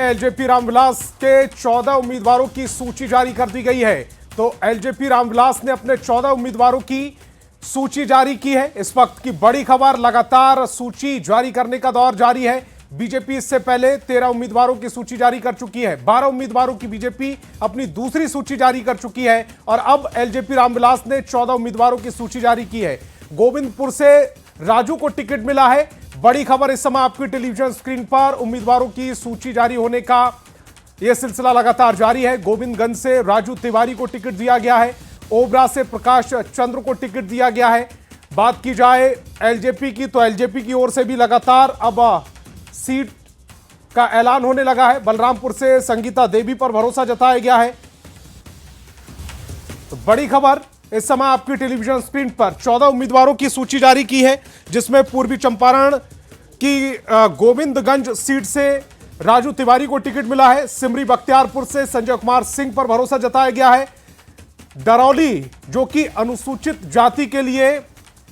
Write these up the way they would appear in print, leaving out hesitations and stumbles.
LJP Ramvilas के 14 उम्मीदवारों की सूची जारी कर दी गई है। तो एलजेपी रामविलास ने अपने 14 उम्मीदवारों की सूची जारी की है। इस वक्त की बड़ी खबर, लगातार सूची जारी करने का दौर जारी है। बीजेपी इससे पहले 13 उम्मीदवारों की सूची जारी कर चुकी है। 12 उम्मीदवारों की बीजेपी अपनी दूसरी सूची जारी कर चुकी है और अब एलजेपी रामविलास ने 14 उम्मीदवारों की सूची जारी की है। गोविंदपुर से राजू को टिकट मिला है। बड़ी खबर इस समय आपकी टेलीविजन स्क्रीन पर, उम्मीदवारों की सूची जारी होने का यह सिलसिला लगातार जारी है। गोविंदगंज से राजू तिवारी को टिकट दिया गया है। ओबरा से प्रकाश चंद्र को टिकट दिया गया है। बात की जाए एलजेपी की, तो एलजेपी की ओर से भी लगातार अब सीट का ऐलान होने लगा है। बलरामपुर से संगीता देवी पर भरोसा जताया गया है। तो बड़ी खबर इस समय आपकी टेलीविजन स्क्रीन पर, 14 उम्मीदवारों की सूची जारी की है, जिसमें पूर्वी चंपारण की गोविंदगंज सीट से राजू तिवारी को टिकट मिला है। सिमरी बख्तियारपुर से संजय कुमार सिंह पर भरोसा जताया गया है। डरौली, जो कि अनुसूचित जाति के लिए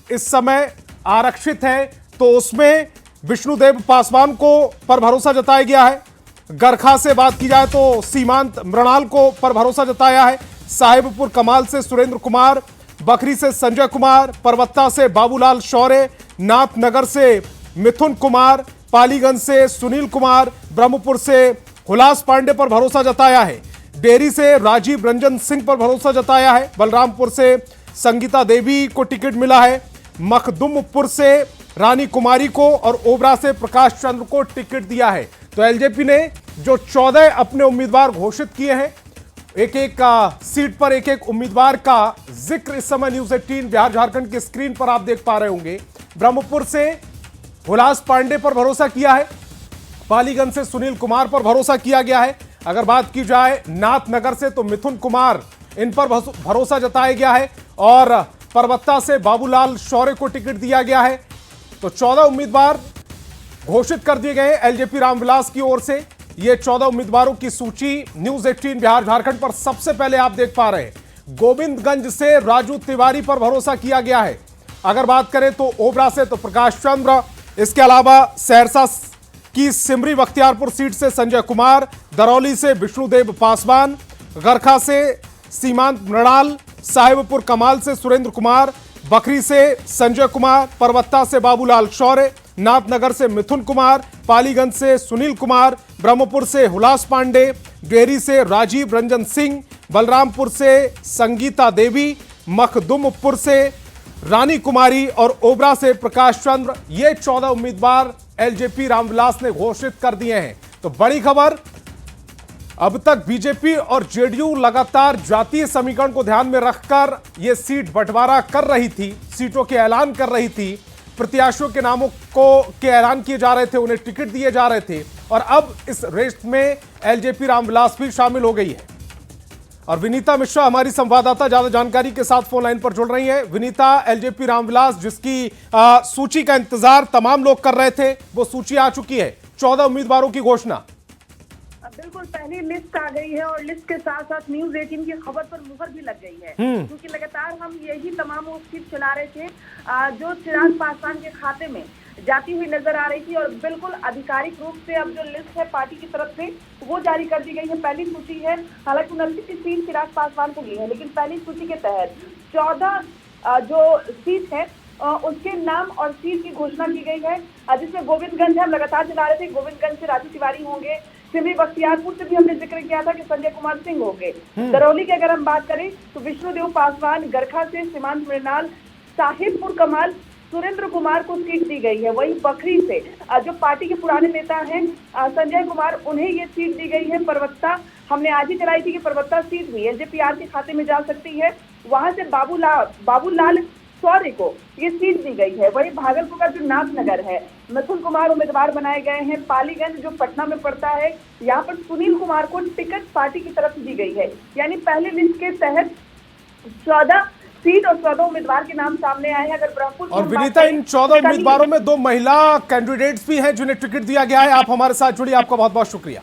इस समय आरक्षित है, तो उसमें विष्णुदेव पासवान को पर भरोसा जताया गया है। गरखा से बात की जाए तो सीमांत मृणाल को पर भरोसा जताया है। साहिबपुर कमाल से सुरेंद्र कुमार, बखरी से संजय कुमार, परबत्ता से बाबूलाल शौर्य, नाथनगर से मिथुन कुमार, पालीगंज से सुनील कुमार, ब्रह्मपुर से हुलास पांडे पर भरोसा जताया है। डेरी से राजीव रंजन सिंह पर भरोसा जताया है। बलरामपुर से संगीता देवी को टिकट मिला है। मखदुमपुर से रानी कुमारी को और ओबरा से प्रकाश चंद्र को टिकट दिया है। तो एलजेपी ने जो 14 अपने उम्मीदवार घोषित किए हैं, एक एक सीट पर एक एक उम्मीदवार का जिक्र इस समय न्यूज 18 बिहार झारखंड की स्क्रीन पर आप देख पा रहे होंगे। ब्रह्मपुर से हुलास पांडे पर भरोसा किया है। पालीगंज से सुनील कुमार पर भरोसा किया गया है। अगर बात की जाए नाथनगर से, तो मिथुन कुमार, इन पर भरोसा जताया गया है और परबत्ता से बाबूलाल शौर्य को टिकट दिया गया है। तो 14 उम्मीदवार घोषित कर दिए गए एलजेपी रामविलास की ओर से। ये 14 उम्मीदवारों की सूची न्यूज 18 बिहार झारखंड पर सबसे पहले आप देख पा रहे हैं। गोविंदगंज से राजू तिवारी पर भरोसा किया गया है। अगर बात करें तो ओबरा से तो प्रकाश चंद्र, इसके अलावा सहरसा की सिमरी बख्तियारपुर सीट से संजय कुमार, दरौली से विष्णुदेव पासवान, गरखा से सीमांत मृणाल, साहिबपुर कमाल से सुरेंद्र कुमार, बखरी से संजय कुमार, परबत्ता से बाबूलाल शौर्य, नाथनगर से मिथुन कुमार, पालीगंज से सुनील कुमार, ब्रह्मपुर से हुलास पांडे, डेहरी से राजीव रंजन सिंह, बलरामपुर से संगीता देवी, मखदुमपुर से रानी कुमारी और ओबरा से प्रकाश चंद्र, ये 14 उम्मीदवार एलजेपी रामविलास ने घोषित कर दिए हैं। तो बड़ी खबर, अब तक बीजेपी और जेडीयू लगातार जातीय समीकरण को ध्यान में रखकर यह सीट बंटवारा कर रही थी, सीटों के ऐलान कर रही थी, प्रत्याशियों के नामों के ऐलान किए जा रहे थे, उन्हें टिकट दिए जा रहे थे और अब इस रेस में एलजेपी रामविलास भी शामिल हो गई है। और विनीता मिश्रा हमारी संवाददाता ज्यादा जानकारी के साथ फोन लाइन पर जुड़ रही हैं। विनीता, एलजेपी रामविलास जिसकी सूची का इंतजार तमाम लोग कर रहे थे, वो सूची आ चुकी है, 14 उम्मीदवारों की घोषणा। बिल्कुल, पहली लिस्ट आ गई है और लिस्ट के साथ साथ न्यूज 18 की खबर पर मुहर भी लग गई है, क्योंकि लगातार हम यही तमाम सीट चला रहे थे जो चिराग पासवान के खाते में जाती हुई नजर आ रही थी और बिल्कुल आधिकारिक रूप से अब जो लिस्ट है पार्टी की तरफ से वो जारी कर दी गई है। पहली सूची है, हालांकि 29 सीट चिराग पासवान को ली है, लेकिन पहली सूची के तहत 14 जो सीट है उसके नाम और सीट की घोषणा की गई है, जिसमें गोविंदगंज हम लगातार चला रहे थे। गोविंदगंज से राजू तिवारी होंगे। सिमरी बख्तियारपुर से भी हमने जिक्र किया था कि संजय कुमार सिंह होंगे। दरौली की अगर हम बात करें तो विष्णुदेव पासवान, गरखा से सीमांत मृणाल, साहिबपुर कमाल, सुरेंद्र कुमार को सीट दी गई है। वही बखरी से जो पार्टी के पुराने नेता हैं संजय कुमार, उन्हें ये सीट दी गई है। परबत्ता हमने आज ही चलाई थी कि परबत्ता सीट भी एलजेपीआर के खाते में जा सकती है। वहां से बाबूलाल शौर्य को ये सीट दी गई है। वही भागलपुर का जो नाथनगर है, मिथुन कुमार उम्मीदवार बनाए गए हैं। पालीगंज जो पटना में पड़ता है, यहाँ पर सुनील कुमार को टिकट पार्टी की तरफ दी गई है। यानी पहले लिस्ट के तहत 14 सीट और 14 उम्मीदवार के नाम सामने आए हैं। अगर ब्रह्मपुर और विनीता, इन 14 उम्मीदवारों में 2 महिला कैंडिडेट्स भी हैं जिन्हें टिकट दिया गया है। आप हमारे साथ जुड़िए, आपका बहुत बहुत शुक्रिया।